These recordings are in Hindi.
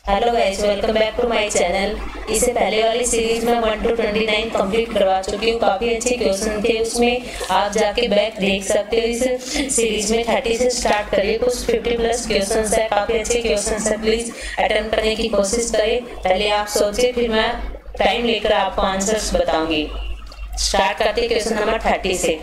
Hello guys, welcome back to my channel. इससे पहले वाली सीरीज में 1 to 29 कंप्लीट करवा चुकी हूँ। काफ़ी अच्छे क्वेश्चन थे उसमें, आप जाके बैक देख सकते हो। इस सीरीज में 30 से स्टार्ट करिए, कुछ 50 प्लस क्वेश्चन है, काफ़ी अच्छे क्वेश्चन है। प्लीज़ अटेम्प्ट करने की कोशिश करें। पहले आप सोचिए, फिर मैं टाइम लेकर आपको आंसर्स बताऊंगी। स्टार्ट करते क्वेश्चन नंबर 30 से।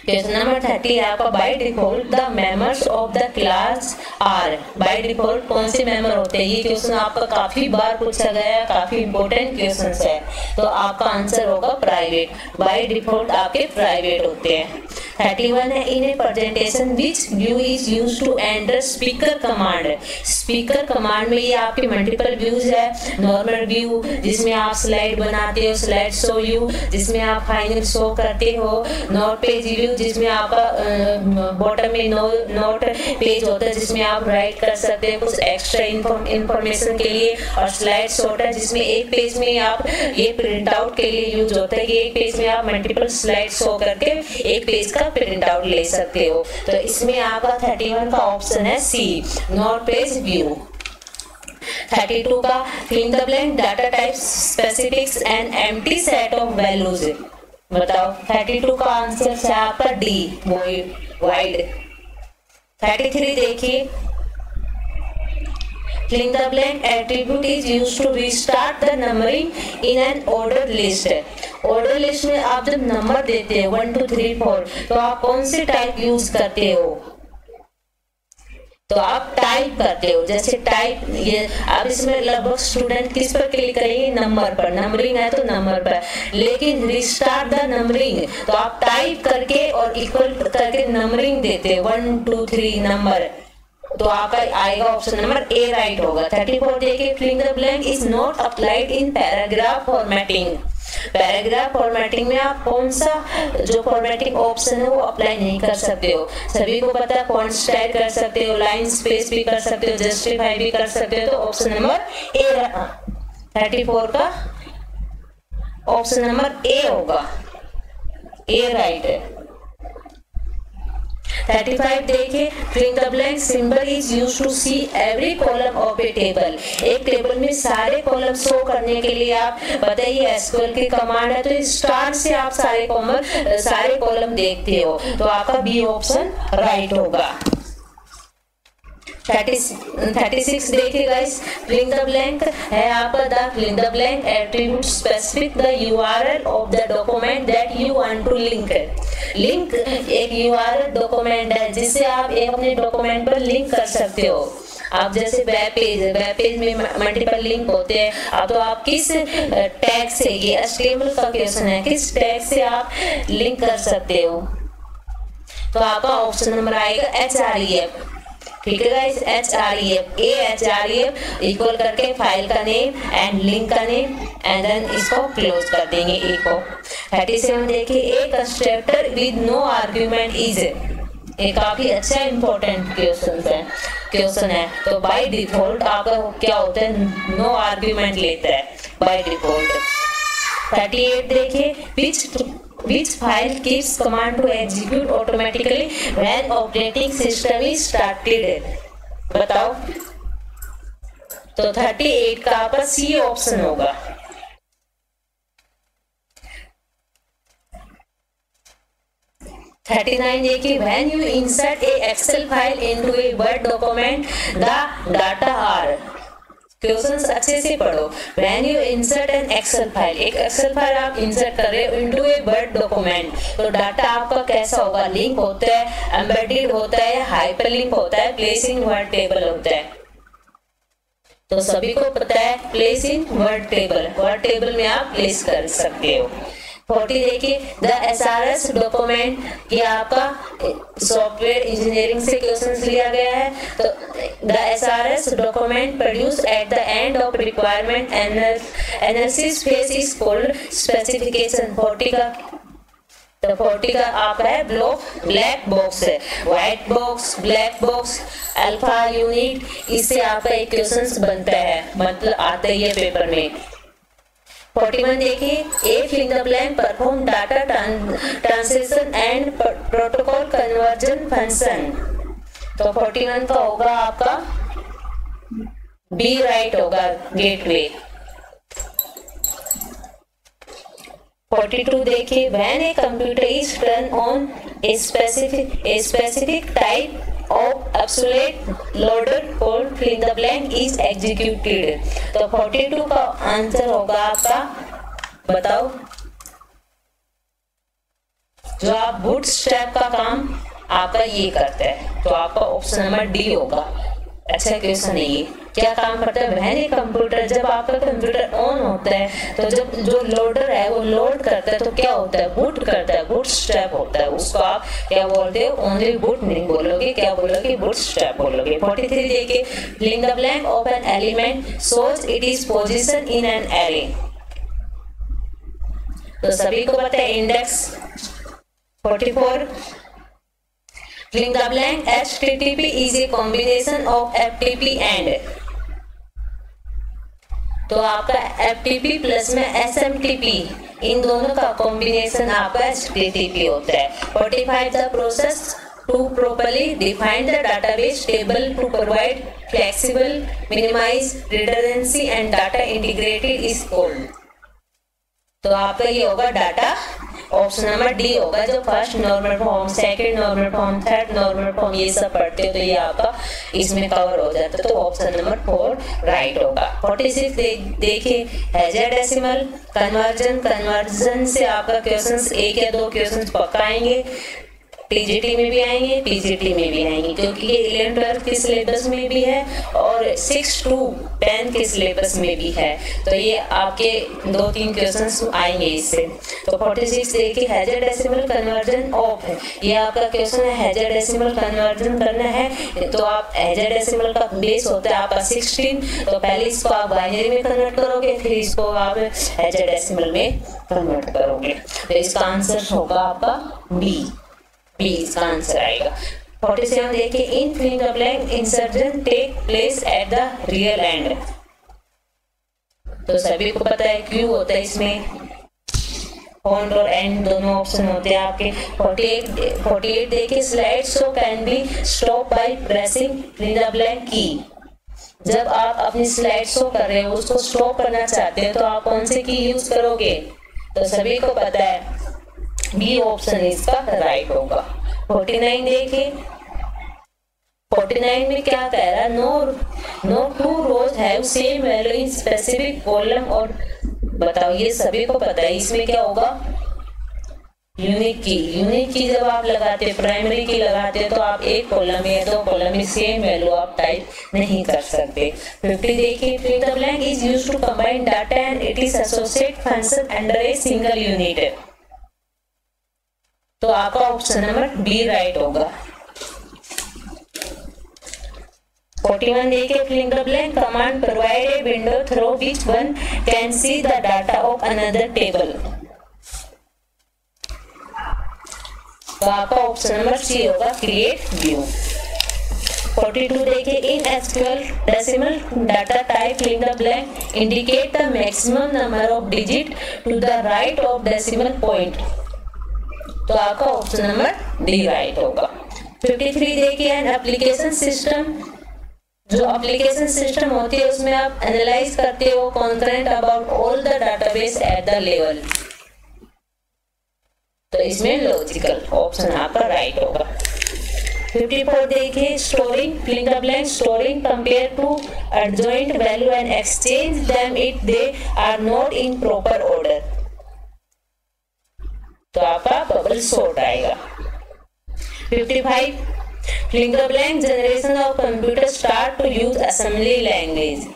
क्वेश्चन नंबर 30 है आपका, by default the members of the class are. By default कौन से मेंबर होते हैं? ये क्वेश्चन आपका काफी बार पूछा गया है, काफी इंपॉर्टेंट क्वेश्चन है। तो आपका आंसर होगा प्राइवेट। बाय डिफॉल्ट आपके प्राइवेट होते हैं। 31 है, in a presentation which view is use to enter speaker command. Speaker command में ये आपके मल्टीपल व्यूज है। नॉर्मल व्यू जिसमें आप स्लाइड बनाते हो, स्लाइड शो व्यू जिसमें आप फाइनल शो करते हो, नोट पेज व्यू जिसमें आपका बॉटम में नोट पेज होता है जिसमें आप राइट कर सकते हैं कुछ एक्स्ट्रा इंफॉर्मेशन के लिए, और स्लाइड शॉर्टर जिसमें एक पेज में आप ये प्रिंट आउट के लिए यूज होता है कि एक पेज में आप मल्टीपल स्लाइड शो करके एक पेज का प्रिंट आउट ले सकते हो। तो इसमें आपका 31 का ऑप्शन है सी, नोट पेज व्यू। 32 का, fill the blank data type specifics and empty set of values. बताओ 32 का आंसर है आपका डी, वाइड। 33 देखिए, fill the blank attribute is used to restart the numbering in an ordered list। Order list में आप जब नंबर देते हो 1 2 3 4 तो आप कौन से टाइप यूज करते हो? तो आप टाइप करते हो, जैसे टाइप ये आप इसमें लगभग स्टूडेंट किस पर क्लिक करेंगे? नंबर पर। नंबरिंग है तो नंबर पर, लेकिन रिस्टार्ट द नंबरिंग तो आप टाइप करके और इक्वल करके नंबरिंग देते हो 1 2 3 नंबर। तो आपका आएगा ऑप्शन नंबर ए राइट होगा। 34 देखिए, filling the blank is not applied in paragraph formatting. Paragraph formatting में आप कौन सा जो फॉर्मेटिंग ऑप्शन है वो अप्लाई नहीं कर सकते हो। सभी को पता है, फॉन्ट स्टाइल कर सकते हो, लाइन स्पेस भी कर सकते हो, जस्टिफाई भी कर सकते हो। तो ऑप्शन नंबर ए 34 का ऑप्शन नंबर ए होगा, ए राइट है। 35 देखिए, filling the blank symbol is used to see every column of a table. एक टेबल में सारे कॉलम शो करने के लिए आप बताइए एसक्यूएल की कमांड है, तो स्टार से आप सारे कॉलम देखते हो। तो आपका बी ऑप्शन राइट होगा। 36 देखिए गाइस, फिलिंग द ब्लैंक है आपका, the filling the blank attribute specific the URL of the document that you want to link. Link एक यूआरएल डॉक्यूमेंट है जिससे आप एक अपने डॉक्यूमेंट पर लिंक कर सकते हो। आप जैसे वेब पेज में मल्टीपल लिंक होते हैं। अब तो आप किस टैग से, ये एचटीएमएल का क्वेश्चन है, किस टैग से आप लिंक कर सकते हो? तो आपका ऑप्शन नंबर आएगा HREF। ठीक है गाइस, HREF, HREF इक्वल करके फाइल का नेम एंड लिंक का नेम एंड देन इसको क्लोज कर देंगे ए को। 37 देखिए, a constructor with no argument is. एक काफी अच्छा इंपॉर्टेंट क्वेश्चन है। तो बाय डिफॉल्ट आपका क्या होता है? नो आर्ग्यूमेंट लेता है बाय डिफॉल्ट। 38 देखिए, which file gives command to execute automatically when operating system is started। बताओ। तो 38 का आपका सी ऑप्शन होगा। 39 देखिए, when you insert a Excel file into a Word document the data are। Questions अच्छे से पढ़ो। When you insert an Excel file, एक Excel फाइल आप इंसर्ट कर रहे हो into a Word document, तो डाटा आपका कैसा होगा? लिंक होता है, एम्बेडेड होता है, हाइपरलिंक होता है, प्लेस इन वर्ड टेबल होता है। तो सभी को पता है प्लेस इन वर्ड टेबल में आप प्लेस कर सकते हो। 40 देखिए, द SRS डॉक्यूमेंट, ये आपका सॉफ्टवेयर इंजीनियरिंग से क्वेश्चन लिया गया है। तो the SRS document produce at the end of requirement analysis phase is called specification. 40 का आपका है ब्लैक बॉक्स है, white box, black box, alpha unit, इससे आपका एक क्वेश्चन बनता है, मतलब आता ही है पेपर में। 41 देखिए, a filling the blank perform data translation and protocol conversion function. तो 41 का होगा आपका बी राइट होगा, गेटवे। 42 देखिए, when a computer is turn on a specific type of absolute loader और fill in the blank is executed. तो 42 का आंसर होगा आपका, बताओ, जो आप बूटस्ट्रैप का काम आपका ये करता है, तो आपका ऑप्शन नंबर डी होगा। अच्छा क्वेश्चन है ये, क्या काम करता है? व्हेन ए कंप्यूटर, जब आपका कंप्यूटर ऑन होता है तो जब जो लोडर है वो लोड करता है तो क्या होता है? बूट करता है, बूटस्ट्रैप होता है। उसको आप क्या बोलते हो? ओनली बूट नहीं बोलोगे, क्या बोलोगे? बूटस्ट्रैप बोलोगे। 43 देखिए, fill in the blank of an element shows it is position in an array. तो सभी को पता है index. 44, fill in the blank, HTTP is a combination of FTP and, तो आपका FTP प्लस में SMTP, इन दोनों का कॉम्बिनेशन आपका HTTP होता है। 45, the process to properly define the database table to provide flexible, minimize redundancy and data integrity is called। तो आपका ये होगा डाटा, ऑप्शन नंबर डी होगा, जो first normal form, second normal form, third normal form ये सब पढ़ते हो तो ये आपका इसमें कवर हो जाता है। तो ऑप्शन नंबर 4 राइट होगा। 46 देखिए, हेक्साडेसिमल कन्वर्जन से आपका क्वेश्चंस 1 या 2 क्वेश्चंस पक्का आएंगे, टीजीटी में भी आएंगे, पीजीटी में भी आएंगे, क्योंकि ये 11-12 के सिलेबस में भी है और 6 to 10 के सिलेबस में भी है। तो ये आपके 2-3 क्वेश्चंस आएंगे इससे। तो 46 देखिए, हेक्साडेसिमल कन्वर्जन ऑफ है, ये आपका क्वेश्चन है। हेक्साडेसिमल कन्वर्जन करना है तो आप, हेक्साडेसिमल का बेस होता है आपका 16, तो पहले इसको आप बाइनरी में कन्वर्ट करोगे, फिर इसको आप हेक्साडेसिमल में कन्वर्ट करोगे। तो इसका आंसर होगा आपका बी इसका आंसर आएगा। 47 देखिए, in fill in the blank insertion take place at the rear end. तो सभी को पता है क्यू होता है इसमें, पॉइंट और एंड दोनों ऑप्शन होते हैं आपके। 48 देखिए, slide show can be stop by pressing fill in the blank की। जब आप अपनी स्लाइड शो कर रहे हो, उसको स्टॉप करना चाहते हो तो आप कौन से की यूज करोगे? तो सभी को पता है बी ऑप्शन इसका राइट होगा। 49 देखिए, 49 में क्या कह रहा है? No two rows have same value in specific column. और बताओ, ये सभी को पता है, इसमें क्या होगा? यूनिक की जब आप लगाते हैं, प्राइमरी की लगाते हैं, तो आप एक कॉलम या 2 कॉलम में सेम वैल्यू आप टाइप नहीं कर सकते। 50 देखिए, fill the blank is used to combine data and it is associate function under a single unit. तो आपका ऑप्शन नंबर बी राइट होगा। 41 देखिए, fill in the blank command provide a window through which one can see the data of another table. तो आपका ऑप्शन नंबर सी होगा, क्रिएट व्यू। 42 देखिए, in SQL decimal data type fill in the blank indicate the maximum number of digit to the right of decimal point. तो आपका ऑप्शन नंबर डी राइट होगा। 53 देखिए, एन एप्लीकेशन सिस्टम, जो एप्लीकेशन सिस्टम होती है उसमें आप एनालाइज करते हो concurrent about all the database at the level. तो इसमें लॉजिकल ऑप्शन आपका राइट होगा। 54 देखिए, storing fill in the blank storing compare to adjoint value and exchange them if they are not in proper order. तो आपका बबल सॉर्ट आएगा। 55 fill in the blank generation of computer start to use assembly language.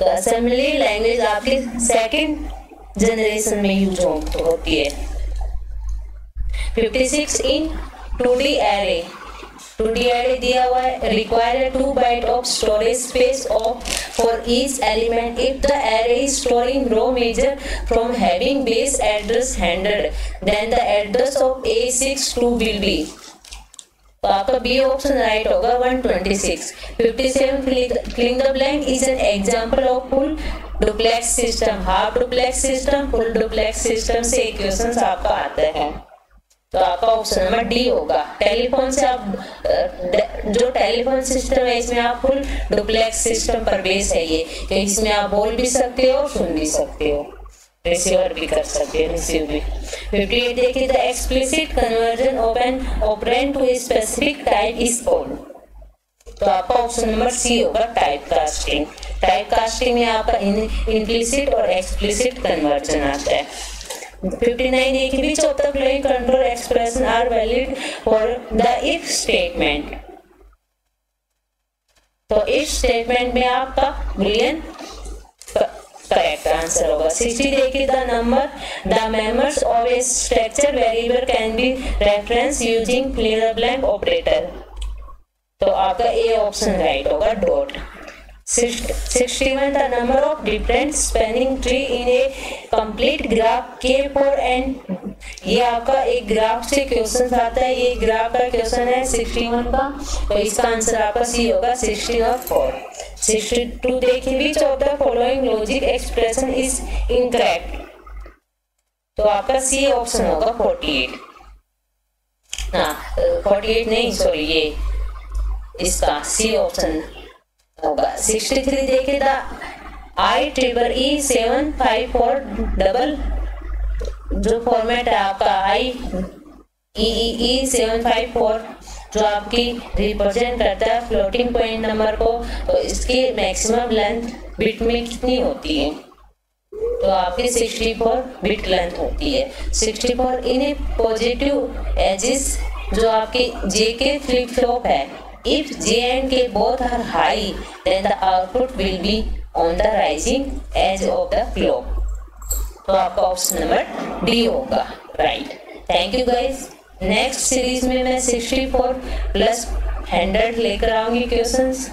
तो असेंबली लैंग्वेज आपकी सेकंड जनरेशन में यूज होती है। 56 इन 2D एरे, 2D एरे दिया हुआ है, require 2 byte of storage space of for each element if the array is storing row major from having base address 100 then the address of A62 will be. तो आपका बी ऑप्शन राइट होगा, 126। 57 fill in the blank is an example of full duplex system, half duplex system, full duplex system से क्वेश्चंस आपका आता है। तो आपका ऑप्शन नंबर डी होगा। टेलीफोन से आप जो टेलीफोन सिस्टम है इसमें आप फुल डुप्लेक्स सिस्टम पर बेस है ये, तो इसमें आप बोल भी सकते हो, सुन भी सकते हो, रिसीवर भी कर सकते हो, रिसीव भी। 58 देखिए, the explicit conversion of an operand to a specific type is called. तो आपका ऑप्शन नंबर सी होगा टाइप कास्टिंग। टाइप कास्टिंग में आपका इम्प्लिसिट और एक्सप्लिसिट कन्वर्जन आता है। 59 देखिए, which of the following control expression are valid for the if statement। तो if statement में आपका बुलियन करेक्ट आंसर होगा। 60 देखिए, the members of a structure variable can be referenced using fill in the blank operator। तो आपका ए ऑप्शन राइट होगा, dot. 61 the number of different spanning tree in a complete graph K for n। ये आपका एक ग्राफ से क्वेश्चन आता है, ये ग्राफ का क्वेश्चन है 61 का, तो इसका आंसर आपका सी होगा 16 और 4। 62 देखिए, which of the following logic expression is incorrect। तो आपका सी ऑप्शन होगा 48। हाँ 48 नहीं, सॉरी, ये इसका सी ऑप्शन होगा। 63 देखिए, द IEEE 754 डबल जो फॉर्मेट है आपका IEEE 754 जो आपकी रिप्रेजेंट करता है फ्लोटिंग पॉइंट नंबर को, तो इसकी मैक्सिमम लेंथ बिट में कितनी होती है? तो आपकी 64 बिट लेंथ होती है। 64 इन ए पॉजिटिव एजिस जो आपकी JK फ्लिप फ्लॉप है, if J and K both are high then the output will be on the rising edge of the clock। तो आपका ऑप्शन नंबर डी होगा, right. Thank you guys. Next series में मैं 64 प्लस 100 लेकर आऊंगी क्वेश्चंस।